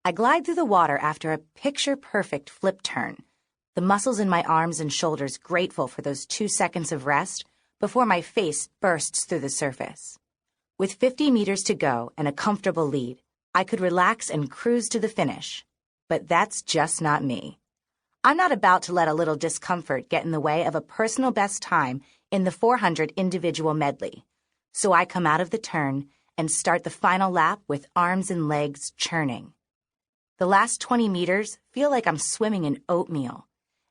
I glide through the water after a picture-perfect flip turn, the muscles in my arms and shoulders grateful for those 2 seconds of rest before my face bursts through the surface. With 50 meters to go and a comfortable lead, I could relax and cruise to the finish. But that's just not me. I'm not about to let a little discomfort get in the way of a personal best time in the 400 individual medley. So I come out of the turn and start the final lap with arms and legs churning. The last 20 meters feel like I'm swimming in oatmeal.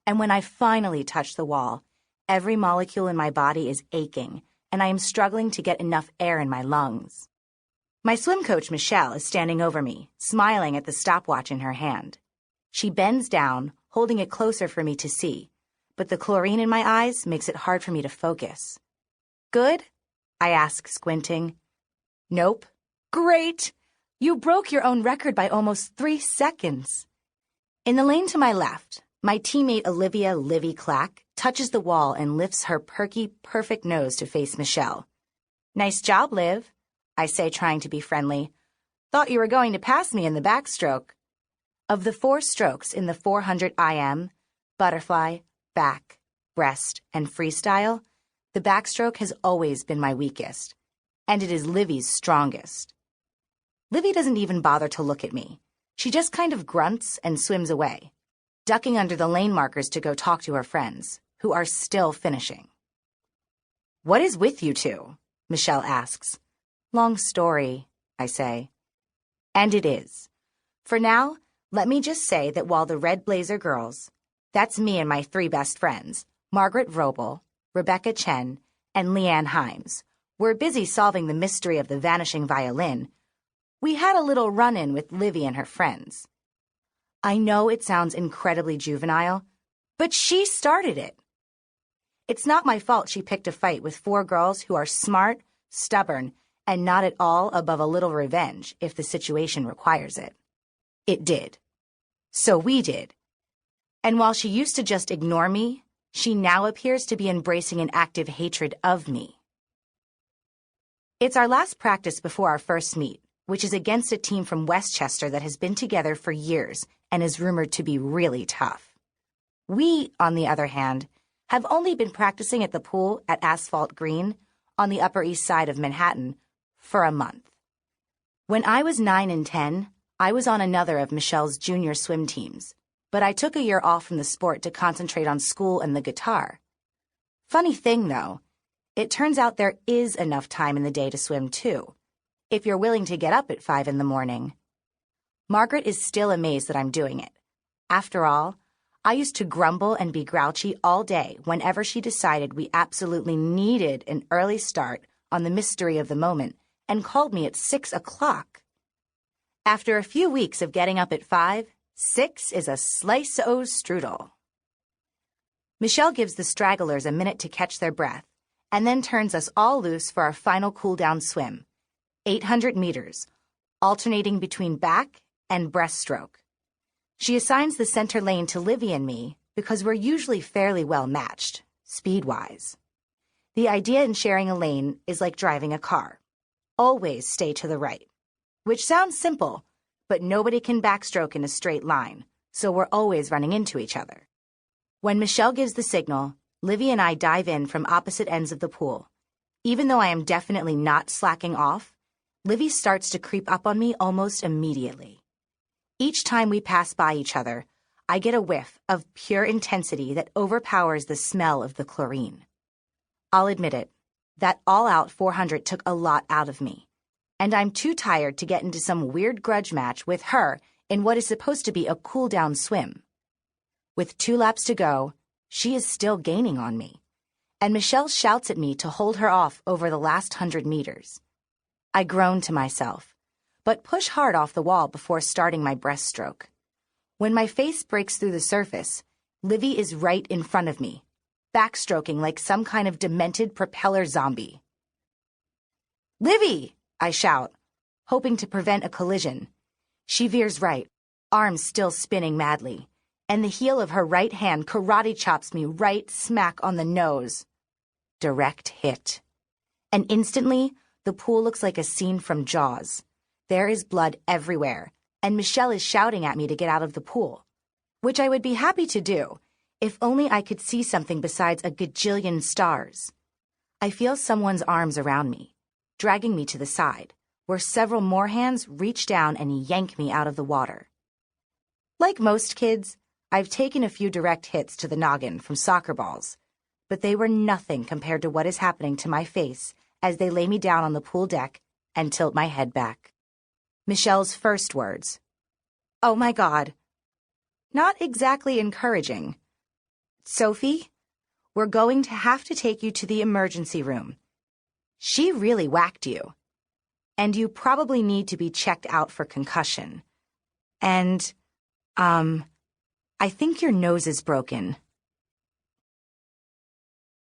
And when I finally touch the wall, every molecule in my body is aching, and I am struggling to get enough air in my lungs. My swim coach, Michelle, is standing over me, smiling at the stopwatch in her hand. She bends down, holding it closer for me to see, but the chlorine in my eyes makes it hard for me to focus. Good? I ask, squinting. Nope. Great! You broke your own record by almost 3 seconds. In the lane to my left, my teammate Olivia Livvy Clack touches the wall and lifts her perky, perfect nose to face Michelle. Nice job, Liv, I say, trying to be friendly. Thought you were going to pass me in the backstroke. Of the 4 strokes in the 400 IM, butterfly, back, breast, and freestyle, the backstroke has always been my weakest, and it is Livvy's strongest. Livvy doesn't even bother to look at me. She just kind of grunts and swims away, ducking under the lane markers to go talk to her friends, who are still finishing. What is with you two? Michelle asks. Long story, I say. And it is. For now, let me just say that while the Red Blazer girls, that's me and my 3 best friends, Margaret Vrobel, Rebecca Chen, and Leigh Ann Himes, were busy solving the mystery of the vanishing violin, we had a little run-in with Livvy and her friends. I know it sounds incredibly juvenile, but she started it. It's not my fault she picked a fight with 4 girls who are smart, stubborn, and not at all above a little revenge if the situation requires it. It did. So we did. And while she used to just ignore me, she now appears to be embracing an active hatred of me. It's our last practice before our first meet, which is against a team from Westchester that has been together for years and is rumored to be really tough. We, on the other hand, have only been practicing at the pool at Asphalt Green on the Upper East Side of Manhattan for a month. When I was 9 and 10, I was on another of Michelle's junior swim teams, but I took a year off from the sport to concentrate on school and the guitar. Funny thing, though, it turns out there is enough time in the day to swim, too, if you're willing to get up at 5 in the morning. Margaret is still amazed that I'm doing it. After all, I used to grumble and be grouchy all day whenever she decided we absolutely needed an early start on the mystery of the moment and called me at 6 o'clock. After a few weeks of getting up at 5, 6 is a slice o' strudel. Michelle gives the stragglers a minute to catch their breath and then turns us all loose for our final cool-down swim, 800 meters, alternating between back and breaststroke. She assigns the center lane to Livvy and me because we're usually fairly well matched, speed-wise. The idea in sharing a lane is like driving a car. Always stay to the right, which sounds simple, but nobody can backstroke in a straight line, so we're always running into each other. When Michelle gives the signal, Livvy and I dive in from opposite ends of the pool. Even though I am definitely not slacking off, Livvy starts to creep up on me almost immediately. Each time we pass by each other, I get a whiff of pure intensity that overpowers the smell of the chlorine. I'll admit it, that all-out 400 took a lot out of me, and I'm too tired to get into some weird grudge match with her in what is supposed to be a cool-down swim. With 2 laps to go, she is still gaining on me, and Michelle shouts at me to hold her off over the last 100 meters. I groan to myself, but push hard off the wall before starting my breaststroke. When my face breaks through the surface, Livvy is right in front of me, backstroking like some kind of demented propeller zombie. "Livvy!" I shout, hoping to prevent a collision. She veers right, arms still spinning madly, and the heel of her right hand karate chops me right smack on the nose. Direct hit. And instantly, the pool looks like a scene from Jaws. There is blood everywhere, and Michelle is shouting at me to get out of the pool, which I would be happy to do if only I could see something besides a gajillion stars. I feel someone's arms around me, dragging me to the side, where several more hands reach down and yank me out of the water. Like most kids, I've taken a few direct hits to the noggin from soccer balls, but they were nothing compared to what is happening to my face as they lay me down on the pool deck and tilt my head back. Michelle's first words, "Oh my God." Not exactly encouraging. "Sophie, we're going to have to take you to the emergency room. She really whacked you. And you probably need to be checked out for concussion. And, I think your nose is broken."